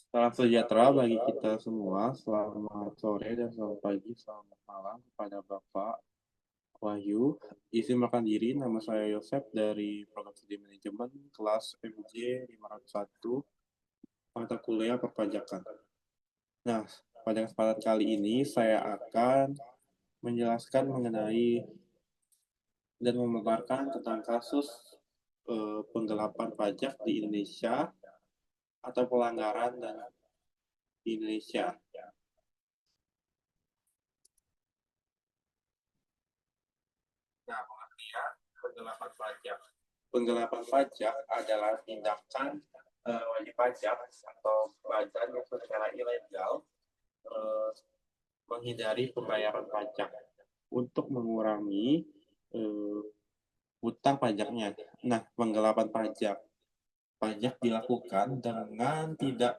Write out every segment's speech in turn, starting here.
Salam sejahtera bagi kita semua. Selamat sore dan selamat pagi, selamat malam kepada Bapak Wahyu. Izin makan diri, nama saya Yosep dari Program Studi Manajemen kelas MJ 501 mata kuliah perpajakan. Nah, pada kesempatan kali ini saya akan menjelaskan mengenai dan memaparkan tentang kasus penggelapan pajak di Indonesia atau pelanggaran dan di Indonesia. Nah, pengertian penggelapan pajak. Penggelapan pajak adalah tindakan wajib pajak atau badan yang secara ilegal eh, menghindari pembayaran pajak untuk mengurangi eh, hutang pajaknya. Nah, penggelapan pajak. Pajak dilakukan dengan tidak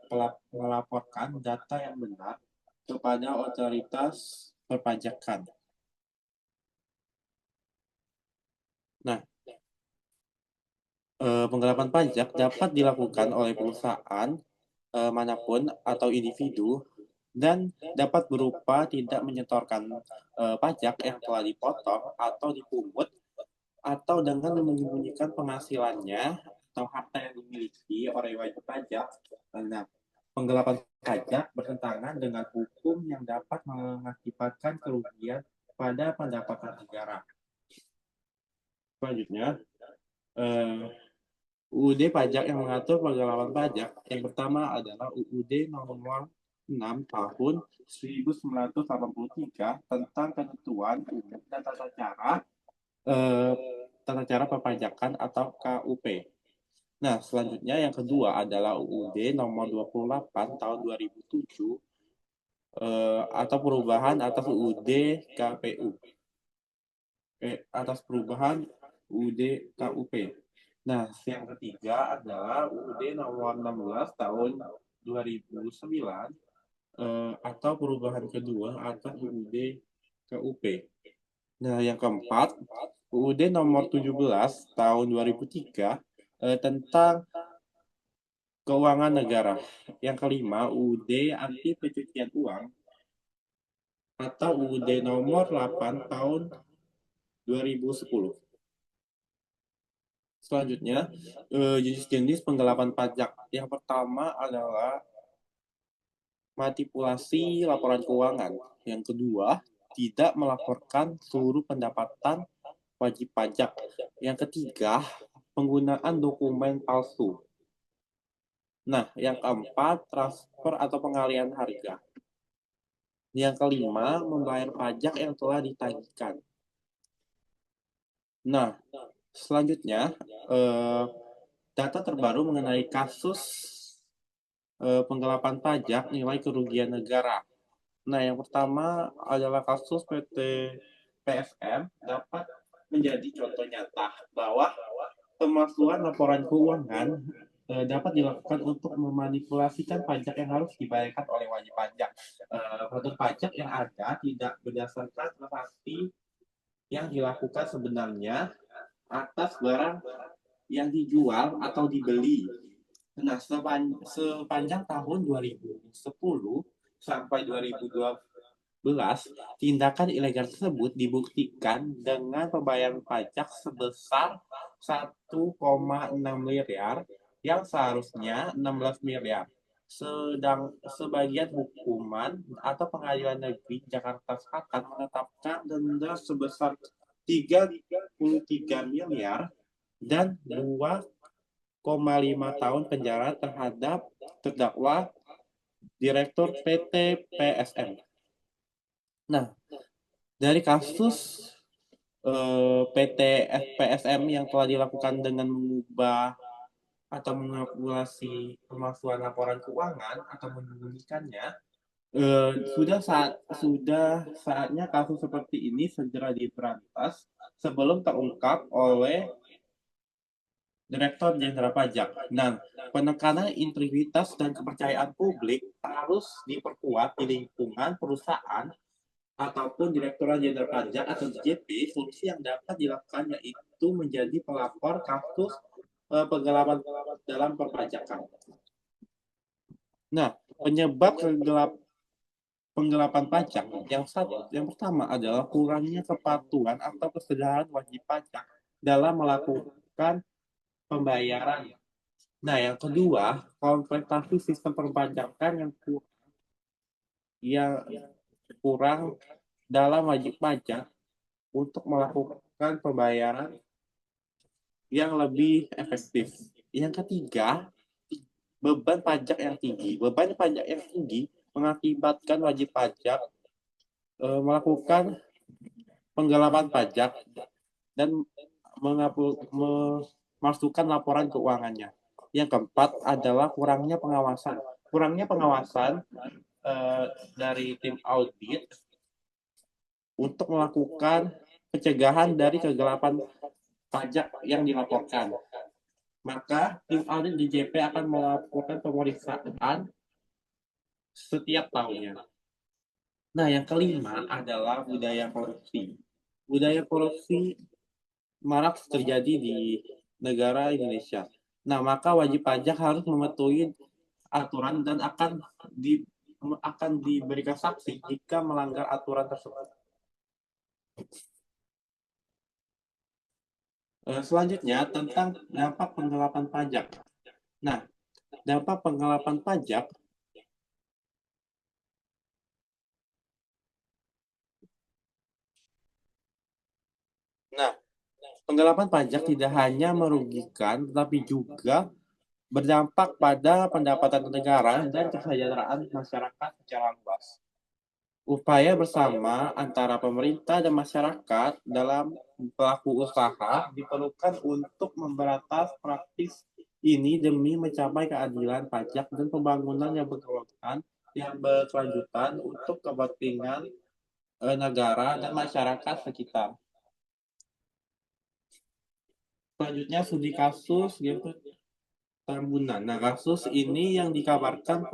melaporkan data yang benar kepada otoritas perpajakan. Nah, penggelapan pajak dapat dilakukan oleh perusahaan manapun atau individu dan dapat berupa tidak menyetorkan pajak yang telah dipotong atau dipungut atau dengan menyembunyikan penghasilannya atau harta yang dimiliki oleh wajib pajak. Nah, penggelapan pajak bertentangan dengan hukum yang dapat mengakibatkan kerugian pada pendapatan negara. Selanjutnya, eh, UUD pajak yang mengatur penggelapan pajak yang pertama adalah UUD nomor 6 tahun 1983 tentang ketentuan umum dan eh, tata cara perpajakan atau KUP. Nah, selanjutnya yang kedua adalah UUD nomor 28 tahun 2007 atau perubahan atas UUD KPU. Atas perubahan UUD KUP. Nah, yang ketiga adalah UUD nomor 16 tahun 2009 atau perubahan kedua atas UUD KUP. Nah, yang keempat, UUD nomor 17 tahun 2003 tentang keuangan negara. Yang kelima, UUD anti pencucian uang atau UUD nomor 8 tahun 2010. Selanjutnya, jenis-jenis penggelapan pajak. Yang pertama adalah manipulasi laporan keuangan. Yang kedua, tidak melaporkan seluruh pendapatan wajib pajak. Yang ketiga, penggunaan dokumen palsu. Nah, yang keempat, transfer atau pengalian harga. Yang kelima, membayar pajak yang telah ditagihkan. Nah, selanjutnya, eh, data terbaru mengenai kasus penggelapan pajak nilai kerugian negara. Nah, yang pertama adalah kasus PT PSM dapat menjadi contoh nyata bahwa pemalsuan laporan keuangan dapat dilakukan untuk memanipulasikan pajak yang harus dibayarkan oleh wajib pajak. Produk pajak yang ada tidak berdasarkan transaksi yang dilakukan sebenarnya atas barang yang dijual atau dibeli. Nah, sepanjang tahun 2010 sampai 2012, tindakan ilegal tersebut dibuktikan dengan pembayaran pajak sebesar 1,6 miliar yang seharusnya 16 miliar. Sebagian hukuman atau pengadilan negeri Jakarta Selatan menetapkan denda sebesar 33 miliar dan 2,5 tahun penjara terhadap terdakwa Direktur PT PSM. Nah, dari kasus PT PSM yang telah dilakukan dengan mengubah atau mengaplikasi pemalsuan laporan keuangan atau menyembunyikannya, sudah saatnya kasus seperti ini segera diberantas sebelum terungkap oleh Direktur Jenderal Pajak. Nah, penekanan integritas dan kepercayaan publik harus diperkuat di lingkungan perusahaan ataupun Direktorat Jenderal Pajak atau DJP. Fungsi yang dapat dilakukan yaitu menjadi pelapor kasus penggelapan dalam perpajakan. Nah, penyebab penggelapan pajak yang pertama adalah kurangnya kepatuhan atau kesadaran wajib pajak dalam melakukan pembayaran. Nah, yang kedua, kompleksasi sistem perpajakan yang kurang dalam wajib pajak untuk melakukan pembayaran yang lebih efektif. Yang ketiga, beban pajak yang tinggi. Beban pajak yang tinggi mengakibatkan wajib pajak melakukan penggelapan pajak dan memasukkan laporan keuangannya. Yang keempat adalah kurangnya pengawasan. Kurangnya pengawasan eh, dari tim audit untuk melakukan pencegahan dari kegelapan pajak yang dilaporkan. Maka tim audit DJP akan melakukan pemeriksaan setiap tahunnya. Nah, yang kelima adalah budaya korupsi. Budaya korupsi marak terjadi di negara Indonesia. Nah, maka wajib pajak harus mematuhi aturan dan akan diberikan sanksi jika melanggar aturan tersebut. Selanjutnya tentang dampak penggelapan pajak. Nah, dampak penggelapan pajak. Nah, penggelapan pajak tidak hanya merugikan, tetapi juga berdampak pada pendapatan negara dan kesejahteraan masyarakat secara luas. Upaya bersama antara pemerintah dan masyarakat dalam pelaku usaha diperlukan untuk memberantas praktis ini demi mencapai keadilan pajak dan pembangunan yang berkelanjutan untuk kepentingan negara dan masyarakat sekitar. Selanjutnya studi kasus gitu Tambunan. Nah, kasus ini yang dikabarkan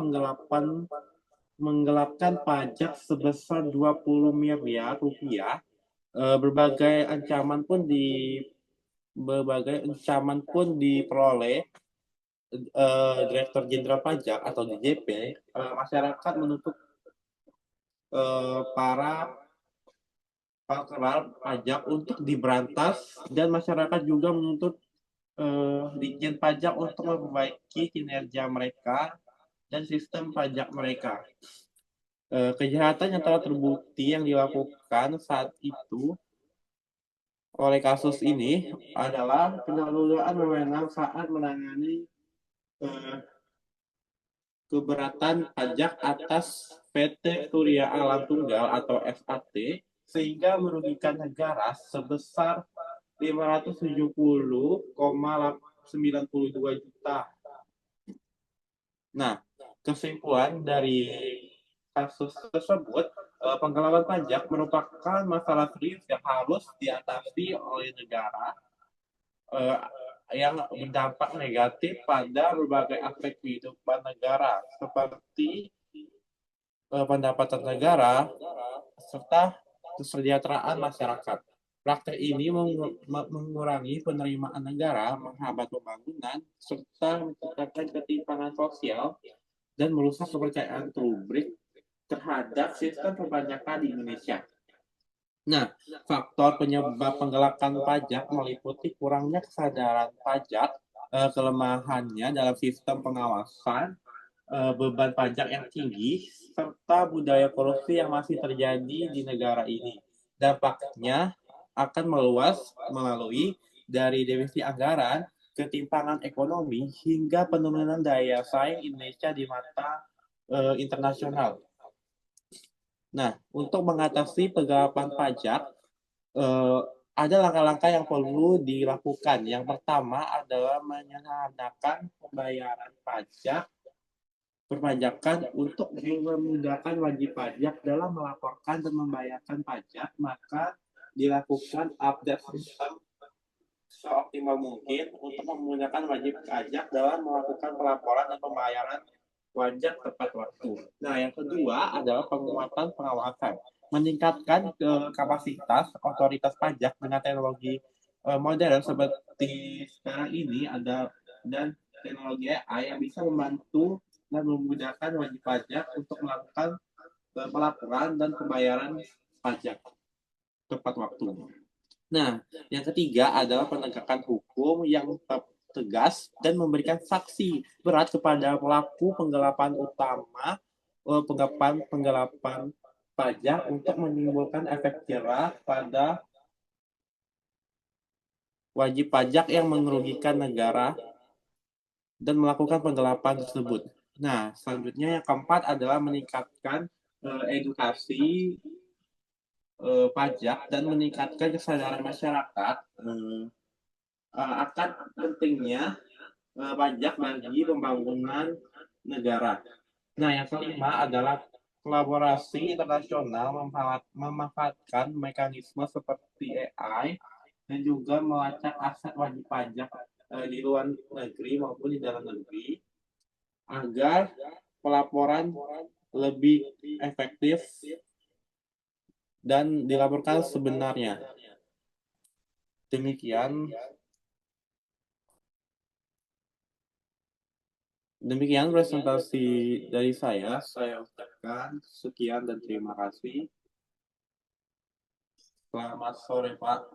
menggelapkan pajak sebesar 20 miliar rupiah. Berbagai ancaman pun diperoleh Direktur Jenderal Pajak atau DJP. Masyarakat menuntut para pakar pajak untuk diberantas dan masyarakat juga menuntut Ditjen Pajak untuk memperbaiki kinerja mereka dan sistem pajak mereka. Kejahatan yang telah terbukti yang dilakukan saat itu oleh kasus ini adalah penyalahgunaan wewenang saat menangani eh, keberatan pajak atas PT Surya Alam Tunggal atau FAT sehingga merugikan negara sebesar 570,92 juta. Nah, kesimpulan dari kasus tersebut, penggelapan pajak merupakan masalah serius yang harus diatasi oleh negara eh, yang berdampak negatif pada berbagai aspek kehidupan negara seperti pendapatan negara serta kesejahteraan masyarakat. Praktek ini mengurangi penerimaan negara, menghambat pembangunan, serta menciptakan ketimpangan sosial dan merusak kepercayaan publik terhadap sistem perpajakan di Indonesia. Nah, faktor penyebab penggelapan pajak meliputi kurangnya kesadaran pajak, kelemahannya dalam sistem pengawasan, beban pajak yang tinggi, serta budaya korupsi yang masih terjadi di negara ini. Dampaknya akan meluas melalui dari defisit anggaran, ketimpangan ekonomi, hingga penurunan daya saing Indonesia di mata internasional. Nah, untuk mengatasi penggelapan pajak, eh, ada langkah-langkah yang perlu dilakukan. Yang pertama adalah menyederhanakan pembayaran pajak perpajakan untuk memudahkan wajib pajak dalam melaporkan dan membayarkan pajak, maka dilakukan update sistem seoptimal mungkin untuk memudahkan wajib pajak dalam melakukan pelaporan dan pembayaran pajak tepat waktu. Nah, yang kedua adalah penguatan pengawasan, meningkatkan kapasitas otoritas pajak dengan teknologi modern seperti sekarang ini ada dan teknologi AI yang bisa membantu dan memudahkan wajib pajak untuk melakukan pelaporan dan pembayaran pajak tepat waktu. Nah, yang ketiga adalah penegakan hukum yang tegas dan memberikan sanksi berat kepada pelaku penggelapan utama, penggelapan pajak untuk menimbulkan efek jerah pada wajib pajak yang merugikan negara dan melakukan penggelapan tersebut. Nah, selanjutnya yang keempat adalah meningkatkan edukasi pajak dan meningkatkan kesadaran masyarakat akan pentingnya pajak bagi pembangunan negara. Nah, yang kelima adalah kolaborasi internasional memanfaatkan mekanisme seperti AI dan juga melacak aset wajib pajak di luar negeri maupun di dalam negeri agar pelaporan lebih efektif dan dilaporkan sebenarnya. Demikian presentasi dari saya. Saya ucapkan sekian dan terima kasih. Selamat sore, Pak.